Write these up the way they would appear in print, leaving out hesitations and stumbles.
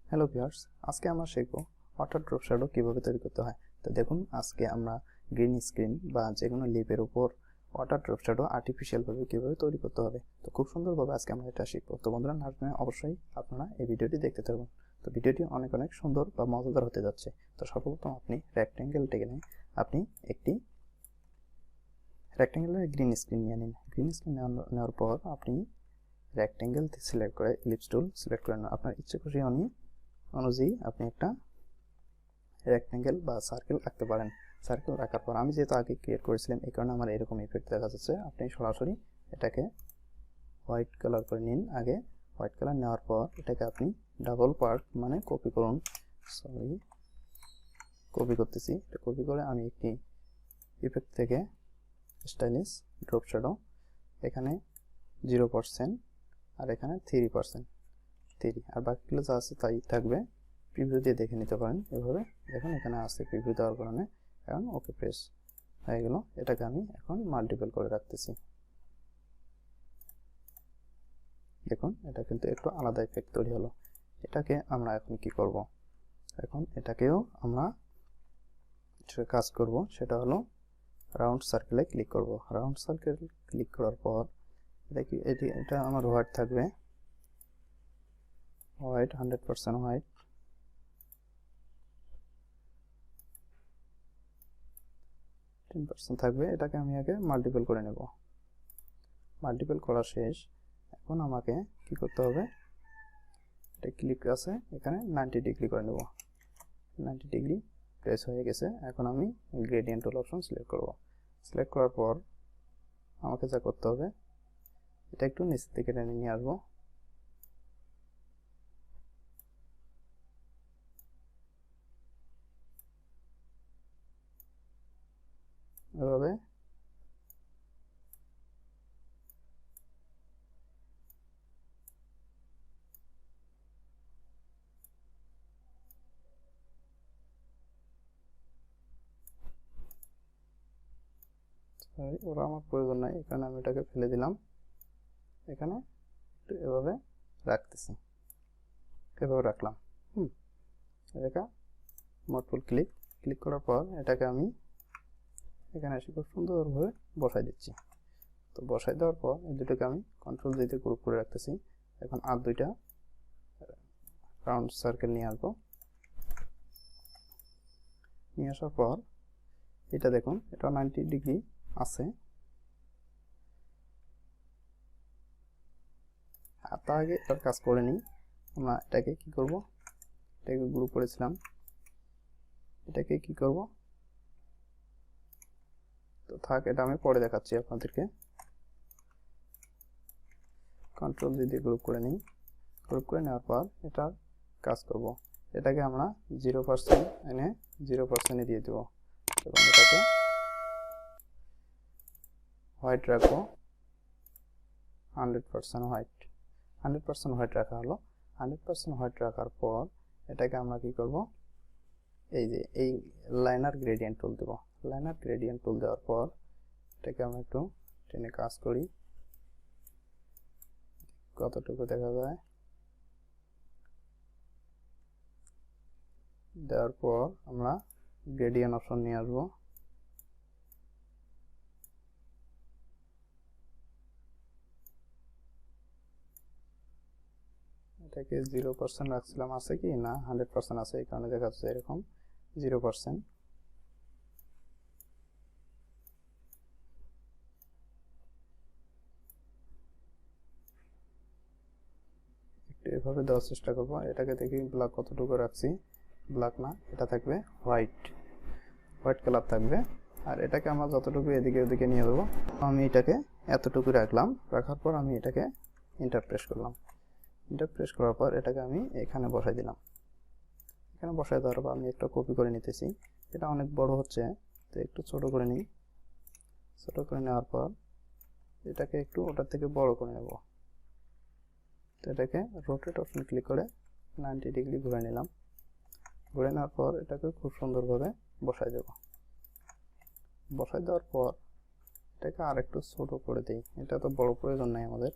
Hello viewers, আজকে আমরা শিখব ওয়াটার ড্রপ শ্যাডো কিভাবে তৈরি করতে হয়। তো দেখুন, আজকে আমরা গ্রিন স্ক্রিন বা যে কোনো লিপের উপর ওয়াটার ড্রপ শ্যাডো আর্টিফিশিয়াল ভাবে কিভাবে তৈরি করতে হবে। তো খুব সুন্দরভাবে আজকে আমরা এটা শিখব। তো বন্ধুরা, না জানলে অবশ্যই আপনারা এই ভিডিওটি দেখতে থাকুন। তো ভিডিওটি অনেক অনেক সুন্দর বা মজাদার হতে যাচ্ছে। তো সর্বপ্রথম আপনি রেক্ট্যাঙ্গেল টেনে আপনি একটি রেক্ট্যাঙ্গেলের গ্রিন স্ক্রিন নিয়ে নিন। গ্রিন স্ক্রিন নেওয়ার পর আপনি রেক্ট্যাঙ্গেল সিলেক্ট করে ইলিপস টুল সিলেক্ট করে নেন। আপনার ইচ্ছে খুশি অনুযায়ী আপনি একটা রেক্ট্যাঙ্গেল বা সার্কেল আঁকতে পারেন। সার্কেল আঁকার পর আমি যেহেতু আগে ক্রিয়েট করেছিলাম, এই কারণে আমার এরকম ইফেক্ট দেখা যাচ্ছে। আপনি সরাসরি এটাকে হোয়াইট কালার করে নিন। আগে হোয়াইট কালার নেওয়ার পর এটাকে আপনি ডাবল পার্ট মানে কপি করুন। কপি করতেছি। এটা কপি করে আমি একটি ইফেক্ট থেকে স্টাইলিশ ড্রপ শ্যাডো, এখানে 0% আর এখানে 3%, আর বাকিগুলো যা আছে তাই থাকবে। প্রিভিউ দিয়ে দেখে নিতে পারেন। এভাবে দেখুন, এখানে আছে প্রিভিউ দেওয়ার কারণে। এখন ওকে প্রেস হয়ে গেল। এটাকে আমি এখন মাল্টিপল করে রাখতেছি। দেখুন, এটা কিন্তু একটু আলাদা ইফেক্ট তৈরি হলো। এটাকে আমরা এখন কি করব, এখন এটাকেও আমরা কাজ করব। সেটা হলো রাউন্ড সার্কেলে ক্লিক করব। রাউন্ড সার্কেল ক্লিক করার পর এটা আমার হোয়াইট থাকবে, হোয়াইট 100% হোয়াইট। 10% থাকবে। এটাকে আমি আগে মাল্টিপল করে নেব। মাল্টিপল করা শেষ। এখন আমাকে কি করতে হবে, এটা ক্লিক আছে, এখানে 90 ডিগ্রি করে নেব। 90 ডিগ্রি প্রেস হয়ে গেছে। এখন আমি গ্রেডিয়েন্ট টুল অপশন সিলেক্ট করব। সিলেক্ট করার পর আমাকে যা করতে হবে, এটা একটু নিচের দিকে টেনে নিয়ে আসবো। এভাবে ওরা আমার প্রয়োজন নাই, এখানে আমি এটাকে ফেলে দিলাম। এখানে একটু এভাবে রাখতেছি, এভাবে রাখলাম। এটা মোড টুল ক্লিক করার পর এটাকে আমি এখানে এসে খুব সুন্দরভাবে বসাই দিচ্ছি। তো বসাই দেওয়ার পর এই দুটোকে আমি কন্ট্রোল দিয়ে গ্রুপ করে রাখতেছি। এখন আর দুইটা রাউন্ড সার্কেল নিয়ে আসবো। নিয়ে আসার পর এটা দেখুন, এটা 90 ডিগ্রি আছে। আর তার আগে এটার কাজ করে নিই। আমরা এটাকে কি করব, এটাকে গ্রুপ করেছিলাম, এটাকে কি করব, তো থাক, এটা আমি পরে দেখাচ্ছি আপনাদেরকে। কন্ট্রোল দিয়ে গ্রুপ করে নিই। গ্রুপ করে নেওয়ার পর এটার কাজ করব। এটাকে আমরা 0% এনে 0% দিয়ে দেব এবং এটাকে হোয়াইট রাখবো। 100% হোয়াইট, 100% হোয়াইট রাখা হলো। 100% হোয়াইট রাখার পর এটাকে আমরা কি করব, এই যে এই লাইনার গ্রেডিয়েন্ট টুল দেব। লাইনার গ্রেডিয়েন্ট টুল দেওয়ার পর এটাকে আমরা একটু টেনে কাজ করি, কতটুকু দেখা যায়। দেওয়ার পর আমরা গ্রেডিয়েন্ট অপশন নিয়ে আসবো। এটাকে 0% রাখছিলাম, আছে কি না 100% আছে, এই কারণে দেখা যাচ্ছে এরকম 0%। একটু এভাবে দেওয়ার চেষ্টা করবো। এটাকে দেখি ব্ল্যাক কতটুকু রাখছি। ব্ল্যাক না, এটা থাকবে হোয়াইট, হোয়াইট কালার থাকবে। আর এটাকে আমরা যতটুকু এদিকে ওদিকে নিয়ে দেবো। আমি এটাকে এতটুকু রাখলাম। রাখার পর আমি এটাকে এন্টার প্রেস করলাম। এন্টার প্রেস করার পর এটাকে আমি এখানে বসাই দিলাম। এখানে বসাই দেওয়ার পর আমি একটা কপি করে নিতেছি। এটা অনেক বড় হচ্ছে, তো একটু ছোট করে নিই। ছোট করে নেওয়ার পর এটাকে একটু ওটার থেকে বড় করে নেব। তো এটাকে রোটেট অপশন ক্লিক করে 90 ডিগ্রি ঘুরে নিলাম। ঘুরে নেওয়ার পর এটাকে খুব সুন্দরভাবে বসাই দেব। বসাই দেওয়ার পর এটাকে আর একটু ছোট করে দিই। এটা তো বড় প্রয়োজন নাই আমাদের,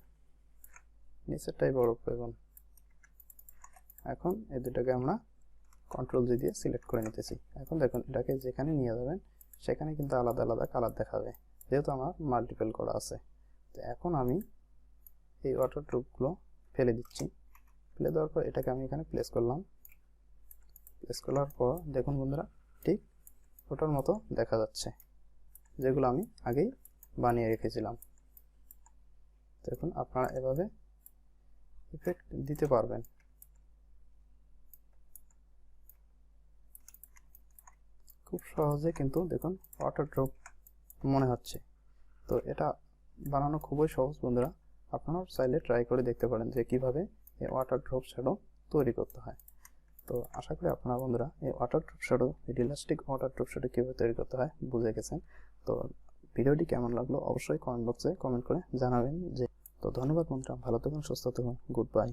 নিচেরটাই বড় প্রয়োজন। এখন এই দুটাকে আমরা কন্ট্রোল জি দিয়ে সিলেক্ট করে নিতেছি। এখন দেখুন এটাকে যেখানে নিয়ে যাবেন সেখানে কিন্তু আলাদা আলাদা কালার দেখাবে, যেহেতু আমার মাল্টিপল করা আছে। তো এখন আমি এই ওয়াটার ড্রপগুলো ফেলে দিচ্ছি। ফেলে দেওয়ার পর এটাকে আমি এখানে প্লেস করলাম। প্লেস করার পর দেখুন বন্ধুরা ঠিক ওটার মতো দেখা যাচ্ছে, যেগুলো আমি আগেই বানিয়ে রেখেছিলাম। দেখুন আপনারা এভাবে ইফেক্ট দিতে পারবেন। খুব সহজে কিন্তু দেখুন ওয়াটার ড্রপ মনে হচ্ছে। তো এটা বানানো খুবই সহজ বন্ধুরা, আপনারাও চাইলে ট্রাই করে দেখতে পারেন যে কিভাবে এই ওয়াটার ড্রপ শ্যাডো তৈরি করতে হয়। তো আশা করি আপনারা বন্ধুরা এই ওয়াটার ড্রপ শ্যাডো, এই রিয়েলিস্টিক ওয়াটার ড্রপ শ্যাডো কীভাবে তৈরি করতে হয় বুঝে গেছেন। তো ভিডিওটি কেমন লাগলো অবশ্যই কমেন্ট বক্সে কমেন্ট করে জানাবেন। তো ধন্যবাদ বন্ধুরা, ভালো থাকুন, সুস্থ থাকুন, গুড বাই।